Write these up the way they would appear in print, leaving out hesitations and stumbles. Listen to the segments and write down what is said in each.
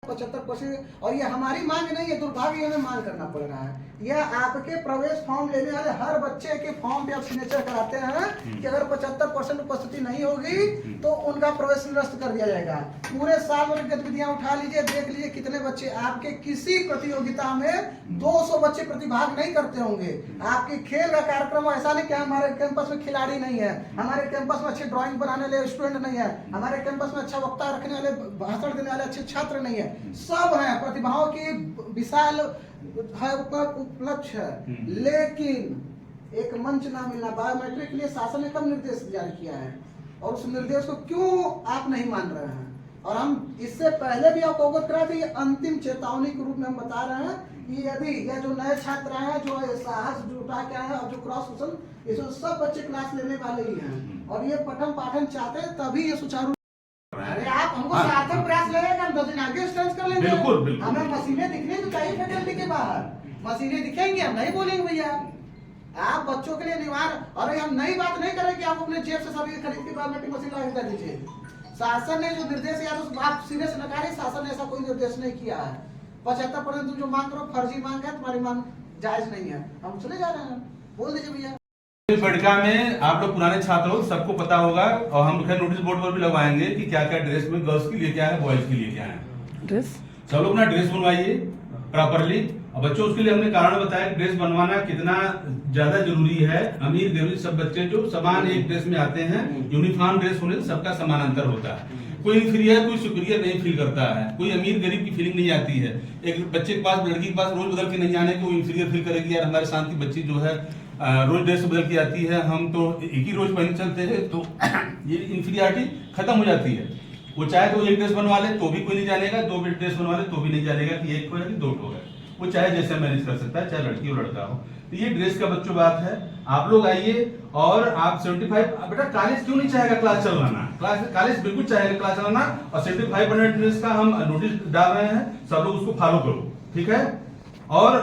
75%। और ये हमारी मांग नहीं है, दुर्भाग्य हमें मांग करना पड़ रहा है। यह आपके प्रवेश फॉर्म लेने वाले हर बच्चे के फॉर्म पे आप सिग्नेचर कराते हैं कि अगर 75% उपस्थिति नहीं होगी तो उनका प्रवेश निरस्त कर दिया जाएगा। पूरे साल भर गतिविधियां उठा लीजिए, देख लीजिए कितने बच्चे आपके किसी प्रतियोगिता में 200 बच्चे प्रतिभाग नहीं करते होंगे। आपके खेल का कार्यक्रम ऐसा नहीं कि हमारे कैंपस में खिलाड़ी नहीं है, हमारे कैंपस में अच्छे ड्राइंग बनाने वाले स्टूडेंट नहीं है, हमारे कैंपस में अच्छा वक्ता रखने वाले, भाषण देने वाले अच्छे छात्र नहीं है। सब है, प्रतिभाओं की विशाल है उपलब्ध है, लेकिन एक मंच ना मिलना। बायोमेट्रिक के लिए शासन ने कब निर्देश जारी किया है और उस निर्देश को क्यों आप नहीं मान रहे हैं? और हम इससे पहले भी आपको अवगत करा थे, ये अंतिम चेतावनी के रूप में हम बता रहे हैं कि यदि ये जो नए छात्र हैं, जो साहस जुटा के आए हैं और जो क्रॉस क्वेश्चन, इसमें सब बच्चे क्लास लेने वाले ही हैं और ये पठन पाठन चाहते हैं, तभी ये सुचारू। अरे आप हमको सार्थक प्रयास लगेगा, हम 2 दिन आगे स्ट्रेस कर लेंगे। बिल्कुल, बिल्कुल। हमें मशीनें दिखने तो चाहिए फैकल्टी के बाहर, मशीनें दिखेंगी, हम नहीं बोलेंगे भैया आप बच्चों के लिए अनिवार्य। और हम नई बात नहीं करें कि आप अपने जेब से सभी खरीद के बायोमेट्रिक मशीन ला कर दीजिए। शासन ने जो निर्देश दिया तो आप सीधे से नकारिए, शासन ने ऐसा कोई निर्देश नहीं किया है। 75% जो मांग करो फर्जी मांग है, तुम्हारी मांग जायज नहीं है, हम चले जा रहे हैं, बोल दीजिए भैया। पटका में आप लोग पुराने छात्र हो, सबको पता होगा और हम खैर नोटिस बोर्ड पर भी लगवाएंगे कि क्या क्या ड्रेस में गर्ल्स के लिए क्या है, बॉयज के लिए क्या है ड्रेस। सब लोग ना ड्रेस बनवाइए प्रॉपरली। और बच्चों उसके लिए हमने कारण बताया ड्रेस बनवाना कितना ज्यादा जरूरी है। अमीर गरीब सब बच्चे जो समान एक ड्रेस में आते हैं, यूनिफॉर्म ड्रेस होने से सबका समान अंतर होता है। कोई इंफीरियर कोई सुपीरियर नहीं फील करता है, कोई अमीर गरीब की फीलिंग नहीं आती है। एक बच्चे के पास, लड़की के पास रोज बदल के नहीं जाने को इंफीरियर फील करेगी, यार हमारे साथ की बच्ची जो है रोज ड्रेस बदल के आती है, हम तो एक ही रोज पहन चलते हैं, तो ये इंफीरियरिटी खत्म हो जाती है। वो चाहे तो एक ड्रेस बनवा ले तो भी कोई नहीं जानेगा, 2 ड्रेस बनवा ले तो भी नहीं जानेगा कि एक को है कि 2 को है। वो चाहे जैसे मैनेज कर सकता है, चाहे लड़की हो लड़का हो। तो ये ड्रेस का बच्चों बात है। आप लोग आइए और आप 75 बेटा कॉलेज क्यों नहीं चाहेगा क्लास चलाना? कॉलेज बिल्कुल चाहेगा क्लास चलाना और 75% ड्रेस का हम नोटिस डाल रहे हैं, सब लोग उसको फॉलो करो, ठीक है। और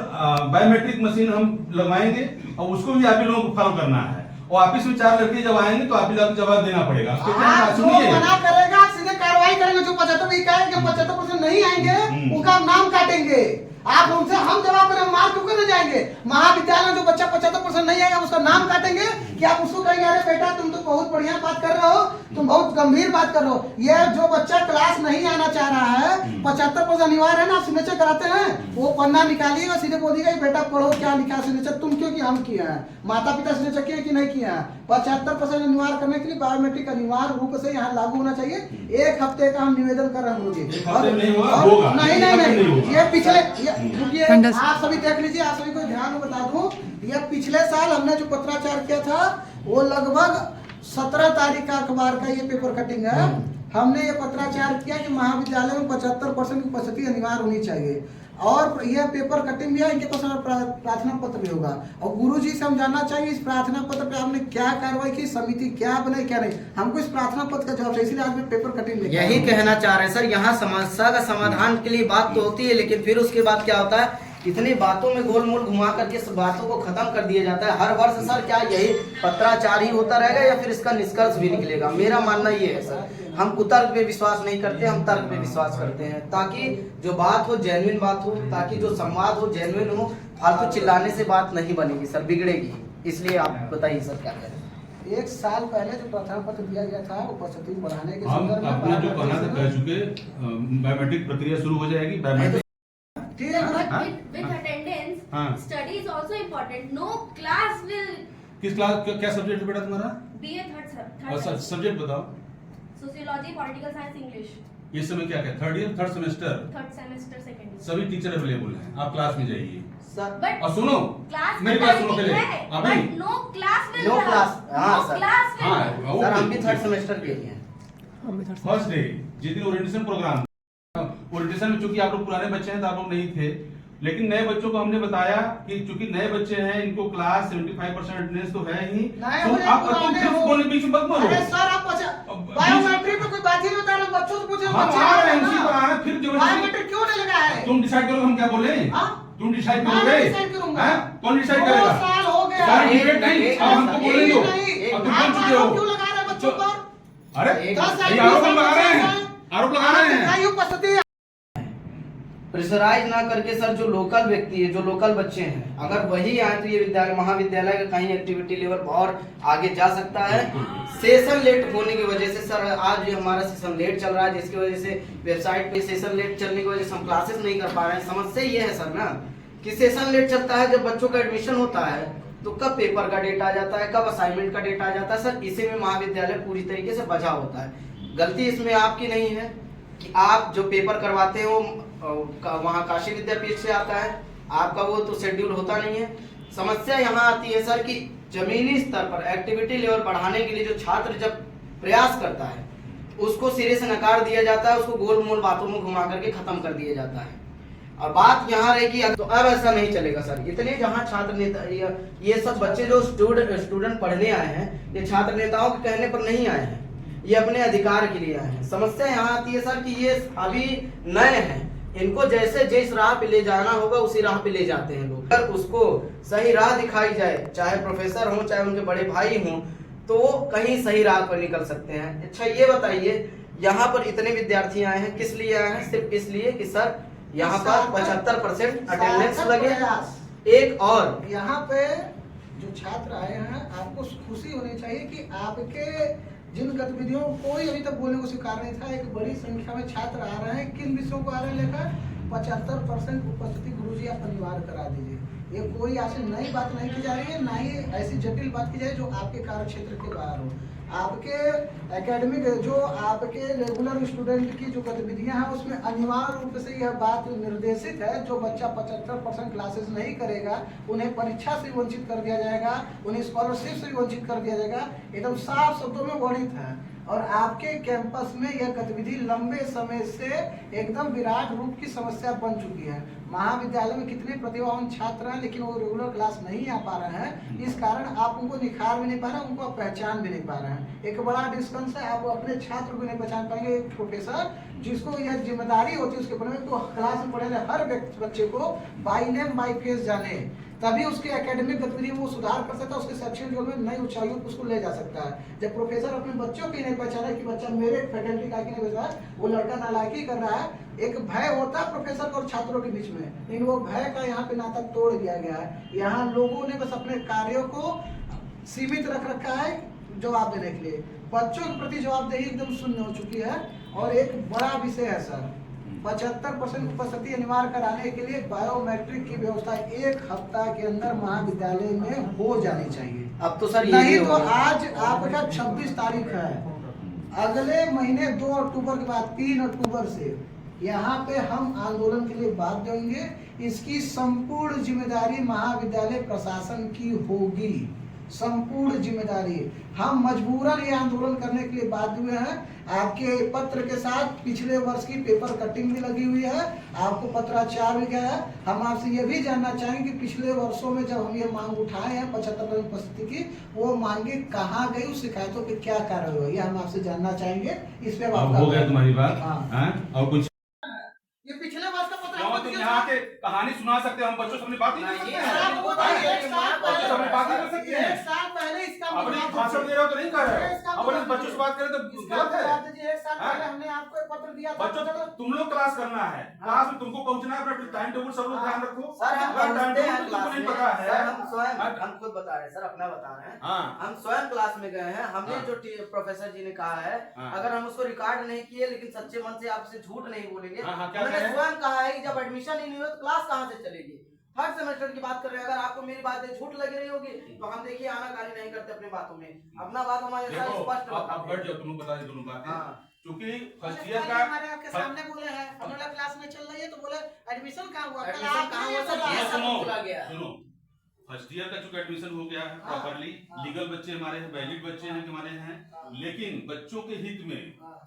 बायोमेट्रिक मशीन हम लगवाएंगे और उसको भी आप ही लोगों को फॉलो करना है। और ऑफिस में 4 लड़के जब आएंगे तो आप ही लोग जवाब देना पड़ेगा। मना करेगा सीधे कार्रवाई करेंगे। जो 75% नहीं आएंगे उनका नाम काटेंगे। आप उनसे हम जवाब करें, मार क्यों करने जाएंगे? महाविद्यालय में जो बच्चा 75% नहीं आएगा उसका नाम काटेंगे कि आप उसको कहेंगे अरे बेटा तुम तो बहुत बढ़िया बात कर रहे हो, तुम बहुत गंभीर बात कर रहे हो। ये जो बच्चा क्लास नहीं आना चाह रहा है, 75% अनिवार्य है ना, सिग्नेचर कराते हैं, वो पन्ना निकालिएगा, सीधे बोलिएगा बेटा पढ़ो क्या लिखा सिग्नेचर, तुम क्यों कि हम किए हैं, माता पिता सिग्नेचर किए कि नहीं किया है। 75% अनिवार्य करने के लिए बायोमेट्रिक अनिवार्य रूप से यहाँ लागू होना चाहिए। 1 हफ्ते का हम निवेदन कर रहे हैं मुझे। नहीं, ये पिछले आप सभी देख लीजिए, आप सभी को ध्यान में बता दूं, ये पिछले साल हमने जो पत्राचार किया था वो लगभग 17 तारीख का अखबार का ये पेपर कटिंग है। हमने ये पत्राचार किया कि महाविद्यालय में 75% की उपस्थिति अनिवार्य होनी चाहिए और यह पेपर कटिंग भी है, इनके पास प्रार्थना पत्र भी होगा। और गुरुजी से हम जानना चाहिए इस प्रार्थना पत्र पे आपने क्या कार्रवाई की, समिति क्या बनाई क्या नहीं, हमको इस प्रार्थना पत्र का जवाब चाहिए, इसलिए आज मैं पेपर कटिंग यही कहना चाह रहे हैं सर। यहाँ समस्या का समाधान के लिए बात तो होती है, लेकिन फिर उसके बाद क्या होता है, इतनी बातों में गोल मोल घुमा करके इस बातों को खत्म कर दिया जाता है। हर वर्ष सर क्या यही पत्राचार ही होता रहेगा या फिर इसका निष्कर्ष भी निकलेगा? मेरा मानना ये है सर, हम कुतर्क पे विश्वास नहीं करते, हम तर्क पे विश्वास करते हैं, ताकि जो बात हो जेन्युइन बात हो, ताकि जो संवाद हो जेन्युइन हो। फालतू चिल्लाने से बात नहीं बनेगी सर, बिगड़ेगी। इसलिए आप बताइए सर क्या करें। 1 साल पहले जो प्रार्थना पत्र दिया गया था उपस्थिति बढ़ाने के हम अपना जो कहना था कह चुके, बायोमेट्रिक प्रक्रिया शुरू हो जाएगी। Biometric with attendance study is also important. No class will. किस क्लास क्या सब्जेक्ट बेटा तुम्हारा? BA third सब्जेक्ट बताओ। Sociology, Political Science, English. इस समय क्या 3rd year 3rd semester? 3rd semester, 2nd year. सभी टीचर अवेलेबल हैं, आप क्लास में जाइए सर। और सुनो, मेरी बात सुनो पहले। अभी no class will. No class. हाँ no class will. सर हम भी 3rd सेमेस्टर के लिए हैं। फर्स्ट डे जिस दिन ओरिएंटेशन प्रोग्राम, ओरिएंटेशन में चूंकि आप लोग पुराने बच्चे हैं तो आप लोग नहीं थे, लेकिन नए बच्चों को हमने बताया कि चूंकि नए बच्चे हैं इनको क्लास 75% अटेंडेंस तो है ही। तो आप बोलने बीच में मत मारो। अरे सर आप बायोमेट्रिक पे कोई बात ही नहीं बता रहे, बच्चों से पूछे। हम आ रहे हैं उसी पर आ रहे हैं, फिर जबरदस्ती बायोमेट्रिक क्यों नहीं लगा है? तुम डिसाइड करो हम क्या बोले। तुम डिसाइड करोगे? कौन डिसाइड करेगा? 2 साल हो गए। सारे डिबेट नहीं, अब हमको बोलने दो। अब तुम बन चुके हो। क्यों लगा रहे बच्चों पर? अरे आरोप लगा रहे हैं, आरोप लगा रहे हैं। उपस्थिति प्रेशराइज ना करके सर जो लोकल व्यक्ति है, जो लोकल बच्चे हैं, अगर वही आए तो ये विद्यालय महाविद्यालय का कहीं एक्टिविटी लेवल और आगे जा सकता है। सेशन लेट होने की वजह से सर आज जो हमारा सेशन लेट चल रहा है, जिसकी वजह से वेबसाइट पे सेशन लेट चलने की वजह से हम क्लासेस नहीं कर पा रहे हैं। समस्या ये है सर ना कि सेशन लेट चलता है जब बच्चों का एडमिशन होता है तो कब पेपर का डेट आ जाता है, कब असाइनमेंट का डेट आ जाता है। सर इसी में महाविद्यालय पूरी तरीके से बचा होता है। गलती इसमें आपकी नहीं है कि आप जो पेपर करवाते हो वहाँ काशी विद्यापीठ से आता है, आपका वो तो शेड्यूल होता नहीं है। समस्या यहाँ आती है सर कि जमीनी स्तर पर एक्टिविटी लेवल बढ़ाने के लिए जो छात्र जब प्रयास करता है उसको सिरे से नकार दिया जाता है, उसको गोल मोल बातों में घुमा करके खत्म कर दिया जाता है। और बात यहाँ रही कि तो अब ऐसा नहीं चलेगा सर। इतने जहाँ छात्र नेता ये सब बच्चे जो स्टूडेंट पढ़ने आए हैं, ये छात्र नेताओं के कहने पर नहीं आए हैं, ये अपने अधिकार के लिए आए हैं। समस्या यहाँ आती है सर कि ये अभी नए हैं, इनको जैसे जिस राह पे ले जाना होगा उसी राह पे ले जाते हैं लोग। अगर उसको सही राह दिखाई जाए, चाहे प्रोफेसर हो चाहे उनके बड़े भाई हों, तो वो कहीं सही राह पर निकल सकते हैं। अच्छा ये बताइए, यहाँ पर इतने विद्यार्थी आए हैं, किस लिए आए हैं? सिर्फ इसलिए कि सर यहाँ पर 75% अटेंडेंस लगे। एक और यहाँ पे जो छात्र आए हैं, आपको खुशी होनी चाहिए कि आपके जिन गतिविधियों कोई अभी तक बोलने को स्वीकार नहीं था, एक बड़ी संख्या में छात्र आ रहे हैं। किन विषयों को आ रहे हैं लेकर? 75% उपस्थिति गुरुजी आप अनिवार्य करा दीजिए। ये कोई ऐसी नई बात नहीं की जा रही है, ना ही ऐसी जटिल बात की जाए जो आपके कार्य क्षेत्र के बाहर हो। आपके एकेडमिक जो आपके रेगुलर स्टूडेंट की जो गतिविधियां हैं उसमें अनिवार्य रूप से यह बात निर्देशित है, जो बच्चा 75% क्लासेस नहीं करेगा उन्हें परीक्षा से वंचित कर दिया जाएगा, उन्हें स्कॉलरशिप से वंचित कर दिया जाएगा। एकदम साफ शब्दों में वर्णित है। और आपके कैंपस में यह गतिविधि लंबे समय से एकदम विराट रूप की समस्या बन चुकी है। महाविद्यालय में कितने प्रतिभावान छात्र हैं लेकिन वो रेगुलर क्लास नहीं आ पा रहे हैं। इस कारण आप उनको निखार भी नहीं पा रहे हैं, उनको आप पहचान भी नहीं पा रहे हैं। एक बड़ा डिस्टेंस है, आप अपने छात्र को नहीं पहचान पाएंगे। एक प्रोफेसर जिसको यह जिम्मेदारी होती है उसके ऊपर में, तो क्लास में पढ़े हर बच्चे को बाय नेम बाय फेस जाने, तभी उसके एकेडमिक गतिविधि में वो सुधार कर सकता है, उसके शैक्षणिक जीवन में नई ऊंचाइयों पर उसको ले जा सकता है। जब प्रोफेसर अपने बच्चों की नहीं पहचाना कि बच्चा मेरे फैकल्टी का नहीं पहचाना, वो लड़का नालायकी कर रहा है। एक भय होता है प्रोफेसर और छात्रों के बीच में, लेकिन वो भय का यहाँ पे नाता तोड़ दिया गया है। यहाँ लोगों ने बस अपने कार्यों को सीमित रख रखा है जवाब देने के लिए। बच्चों के प्रति जवाबदेही एकदम शून्य हो चुकी है। और एक बड़ा विषय है सर, 75% उपस्थिति अनिवार्य कराने के लिए बायोमेट्रिक की व्यवस्था 1 हफ्ता के अंदर महाविद्यालय में हो जानी चाहिए। अब तो सर नहीं तो आज आपका 26 तारीख है, अगले महीने 2 अक्टूबर के बाद 3 अक्टूबर से यहाँ पे हम आंदोलन के लिए बाध्य होंगे। इसकी संपूर्ण जिम्मेदारी महाविद्यालय प्रशासन की होगी, संपूर्ण जिम्मेदारी। हम मजबूरन ये आंदोलन करने के लिए बाध्य हुए हैं। आपके पत्र के साथ पिछले वर्ष की पेपर कटिंग भी लगी हुई है, आपको पत्राचार भी गया है। हम आपसे ये भी जानना चाहेंगे कि पिछले वर्षों में जब हम ये मांग उठाए हैं 75% उपस्थिति की, वो मांगे कहाँ गई, उस शिकायतों पे क्या कार्रवाई हुई, हम आपसे जानना चाहेंगे। इस पे हो गया तुम्हारी बात? हाँ। और कुछ ये पिछले वर्ष का पत्र तुम यहाँ के कहानी सुना सकते हो, हम बच्चों से अपनी बात नहीं कर सकते हैं। बच्चों से अपनी बात नहीं कर सकते हैं। 1 साल पहले इसका अपने भाषण दे रहे हो तो नहीं कर रहे हो, अपने बच्चों से बात करें तो गलत है। 1 साल पहले हमने आपको एक पत्र दिया था। बच्चों तुम लोग क्लास करना है, क्लास में तुमको पहुंचना है, अपना टाइम टेबल सब लोग ध्यान रखो। सर हम टाइम पढ़ते हैं टेबल क्लास तुमको नहीं में, पता सर है। हम स्वयं हम खुद बता रहे हैं सर, अपना बता रहे हैं। हाँ। हम स्वयं क्लास में गए हैं, हमने हाँ। जो प्रोफेसर जी ने कहा है, अगर हम उसको रिकॉर्ड नहीं किए लेकिन सच्चे मन से आपसे झूठ नहीं बोलेंगे, उन्होंने स्वयं कहा है कि जब एडमिशन ही नहीं हुआ तो क्लास कहाँ से चलेगी। थर्ड सेमेस्टर की बात कर रहे हैं, अगर आपको मेरी बातें झूठ लग रही होगी तो हम देखिए आनाकानी नहीं करते अपनी बातों में, अपना बात हमारे साथ स्पष्ट अब बैठ जाओ, तुम बता दो दोनों बातें। क्योंकि फर्स्ट ईयर का हमारे आपके सामने बोले हैं, अगला क्लास में चल रही है तो बोले एडमिशन कहाँ हुआ, एडमिशन कहाँ हुआ सर, ये सब बोला गया है। सुनो, फर्स्ट ईयर का चूंकि एडमिशन हो गया है प्रॉपरली, लीगल बच्चे हमारे हैं, वैलिड बच्चे हैं हमारे हैं, लेकिन बच्चों के हित में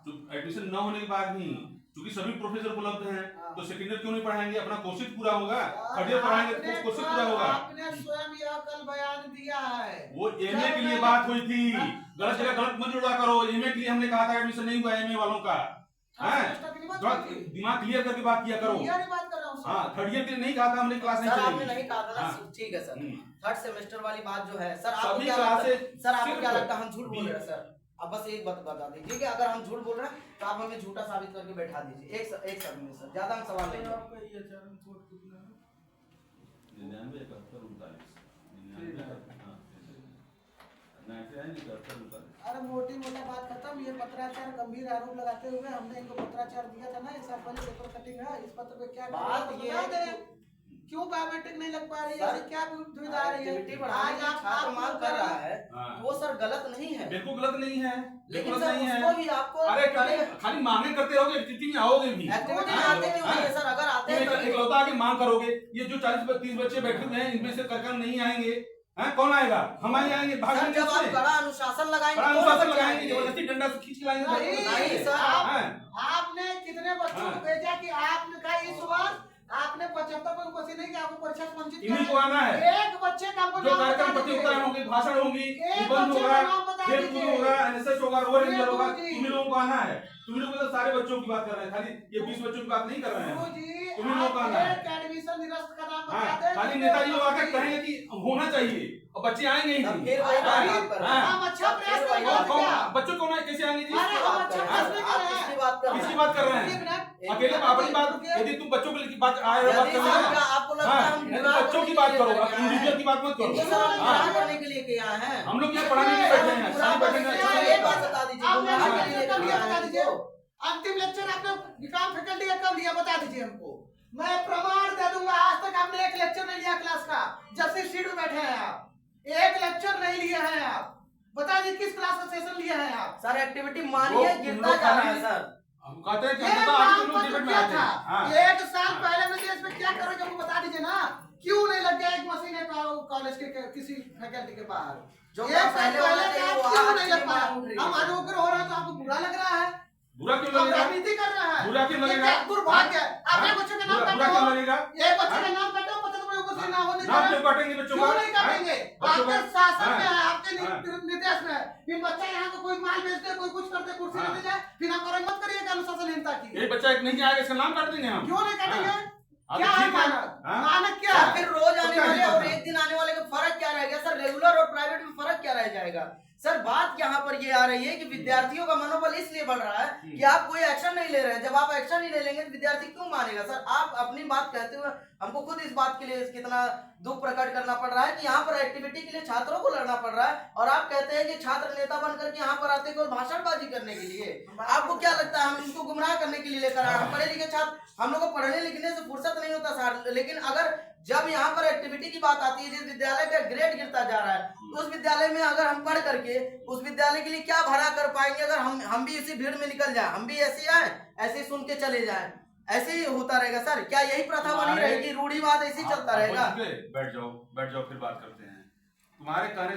जो एडमिशन न होने के बाद भी क्योंकि सभी प्रोफेसर उपलब्ध हैं, तो सेकेंड ईयर क्यों नहीं पढ़ाएंगे? अपना कोर्स पूरा होगा, थर्ड ईयर पढ़ाएंगे तो कोर्स पूरा होगा। आपने स्वयं यह कल बयान दिया है। वो एमए के लिए बात हुई थी, गलत जगह गलत मत जोड़ा करो। एमए के लिए हमने कहा था एडमिशन नहीं हुआ एमए वालों का, दिमाग क्लियर करके बात किया करो। हाँ, थर्ड ईयर के लिए नहीं कहा था हमने, क्लास नहीं चलेगी। आपने नहीं कहा था ना, ठीक है सर। थर्ड सेमेस्टर वाली बात जो है सर, आपको सभी क्या क्लासेस सर आपको क्या लगता है हम झूठ बोल रहे हैं सर? अब बस एक बात बता दीजिए कि अगर हम झूठ बोल रहे हैं तो आप हमें झूठा साबित करके बैठा दीजिए एक शब्द में सर, ज्यादा हम सवाल नहीं करेंगे। आपका ये आचरण कोड कितना है? 99 71 39 अरे मोटी मोटा बात खत्म। ये पत्राचार गंभीर आरोप लगाते हुए हमने इनको पत्राचार दिया था ना, इस साल पहले पेपर कटिंग है, इस पत्र पे क्या बात ये है कि क्यों बायोमेट्रिक नहीं लग पा रही है, ऐसी क्या दुविधा आ रही है? एक्टिविटी बढ़ाने के लिए छात्र मांग कर रहा है, वो सर गलत नहीं है, बिल्कुल गलत नहीं है, लेकिन बिल्कुल सर नहीं उसको है। भी आपको अरे खाली मांगे करते रहोगे, एक्टिविटी में आओगे भी। एक्टिविटी में आते क्यों नहीं है सर? अगर आते हैं तो इकलौता आके मांग करोगे। ये जो 40-30 बच्चे बैठे हुए हैं, इनमें से करकर नहीं आएंगे, हैं? कौन आएगा? हम ही आएंगे, भाग सर, जाएंगे जब आप उससे। कड़ा अनुशासन लगाएंगे बड़ा तो अनुशासन बच्चे लगाएंगे, आएंगे। जबरदस्ती डंडा से खींच के लाएंगे। नहीं सर, हैं? आपने कितने बच्चों को भेजा कि आपने कहा इस वर्ष आपने 75 को उपस्थित नहीं किया, आपको परीक्षा से वंचित इन्हीं किया को आना है। एक बच्चे का हमको जो नाम कार्यक्रम बता दीजिए। प्रतियोगिताएं होंगी, भाषण होंगी, एक निबंध बच्चे होगा, का नाम बता खेल कूद दीजिए। होगा, एनएसएस होगा, रोवर रेंजर होगा, गुरुजी। तुम्ही लोगों को आना है। तुम्ही लोग तो सारे बच्चों की बात कर रहे हैं, खाली ये 20 बच्चों की बात नहीं कर रहे हैं। गुरुजी, तुम्ही लोगों को आना है। आप एक एडमिशन निरस्त का नाम हाँ, बता दें। खाली नेताजी लोग आकर कहेंगे कि होना चाहिए और बच्चे आएंगे ही तब नहीं। फिर वही हाँ, बात कर रहे हाँ। हैं। हम अच्छा प्रयास कर रहे कौन- हैं कौन- क्या? बच्चों कौन है, कैसे आएंगे जी? अरे हम अच्छा प्रयास नहीं कर रहे हैं। किसकी बात कर रहे किसकी हैं? बात कर रहे एक हैं? मिनट। अकेले अपनी बात, यदि तुम बच्चों की बात आए हो, बात यदि करने सर में, क्या आपको लगता है हाँ, हम यदि गुनाह बच्चों की करने बात के करो, लिए लेके आए इंडिविजुअल हैं? की बात मत करो। इनको सर हम हाँ, गुनाह करने के लिए क्या है? हम लोग यहाँ पढ़ाने के लिए बैठे हैं, गुनाह शादी बैठे करने हैं, के अच्छा लिए लगेगा। बात बता दीजिए, आपने गुनाह लेक्चर के लिए कब लिया लेके बता आए दीजिए। इनको। अंतिम लेक्चर आपने विकास फैकल्टी का कब लिया बता दीजिए हमको। मैं प्रमाण दे दूंगा, आज तक आपने एक लेक्चर नहीं लिया क्लास का, जब से सीट में बैठे हैं आप एक लेक्चर नहीं लिए हैं आप। बता दीजिए किस क्लास का सेशन लिए हैं आप। सर एक्टिविटी मानिए तुम गिरता लोग जा रहा है खाली- सर। हम कहते हैं कि ये हम तो आज तुम लोग नामपत्र डिबेट में क्या आते था? हैं। हाँ। एक साल पहले में इस पे क्या करोगे हमको बता दीजिए ना। क्यों नहीं लग गया एक मशीन है कॉलेज के किसी फैकल्टी के बाहर? जो एक साल पहले वाला पहले थे, का वो क्यों आज नहीं की लग पाया? मांग उठ रही है। हम अनोकर हो रहे हैं तो आपको बुरा लग रहा है, बुरा क्यों आप लगेगा? राजनीति कर रहे हैं। बुरा क्यों ये लगेगा? क्या दुर्भाग्य है। आपने हाँ? बच्चों के नाम बुरा काटे क्यों हो, लगेगा? एक बच्चे हाँ? का नाम काटे हो, पता तुम्हें उपस्थित ना होने नाम का। क्यों काटेंगे बच्चों का? क्यों नहीं काटेंगे? बच्चों आपके का? शासन में हाँ। है, आपके हाँ। निर्देश में है। फिर बच्चा यहाँ को कोई माल बेचते, कोई कुछ करते, कुर्सी हाँ। लेते जाए, फिर आप और मत करिएगा अनुशासनहीनता की। एक बच्चा एक नहीं आएगा, इसका नाम काट देंगे हम। क्यों नहीं काटेंगे? हाँ, क्या तो है ठीक है। मानक? हाँ? मानक क्या सर है? फिर रोज तो आने क्या वाले दिक्कत और है? एक दिन आने वाले का फर्क क्या रह गया सर? रेगुलर और प्राइवेट में फर्क क्या रह जाएगा? सर बात यहाँ पर ये आ रही है कि विद्यार्थियों का मनोबल इसलिए बढ़ रहा है कि आप कोई एक्शन नहीं ले रहे हैं। जब आप एक्शन नहीं ले लेंगे तो विद्यार्थी क्यों मानेगा? सर आप अपनी बात कहते हुए हमको खुद इस बात के लिए कितना दुख प्रकट करना पड़ रहा है कि यहाँ पर एक्टिविटी के लिए छात्रों को लड़ना पड़ रहा है, और आप कहते हैं कि छात्र नेता बनकर के यहाँ पर आते केवल भाषणबाजी करने के लिए। आपको क्या लगता है हम इनको गुमराह करने के लिए लेकर आए? हम पढ़े लिखे छात्र, हम लोग को पढ़ने लिखने से फुर्सत नहीं होता सर, लेकिन अगर जब यहाँ पर एक्टिविटी की बात आती है, जिस विद्यालय का ग्रेड गिरता जा रहा है, उस विद्यालय में अगर हम पढ़ करके उस विद्यालय के लिए क्या भरा कर पाएंगे? अगर हम भी इसी भीड़ में निकल जाए, हम भी ऐसे आए, ऐसे सुन के चले जाए, ऐसे ही होता रहेगा सर? क्या यही प्रथा बनी रहेगी? रूढ़िवाद ऐसे ही चलता रहेगा? बैठ जाओ, फिर बात करते हैं। तुम्हारे कहने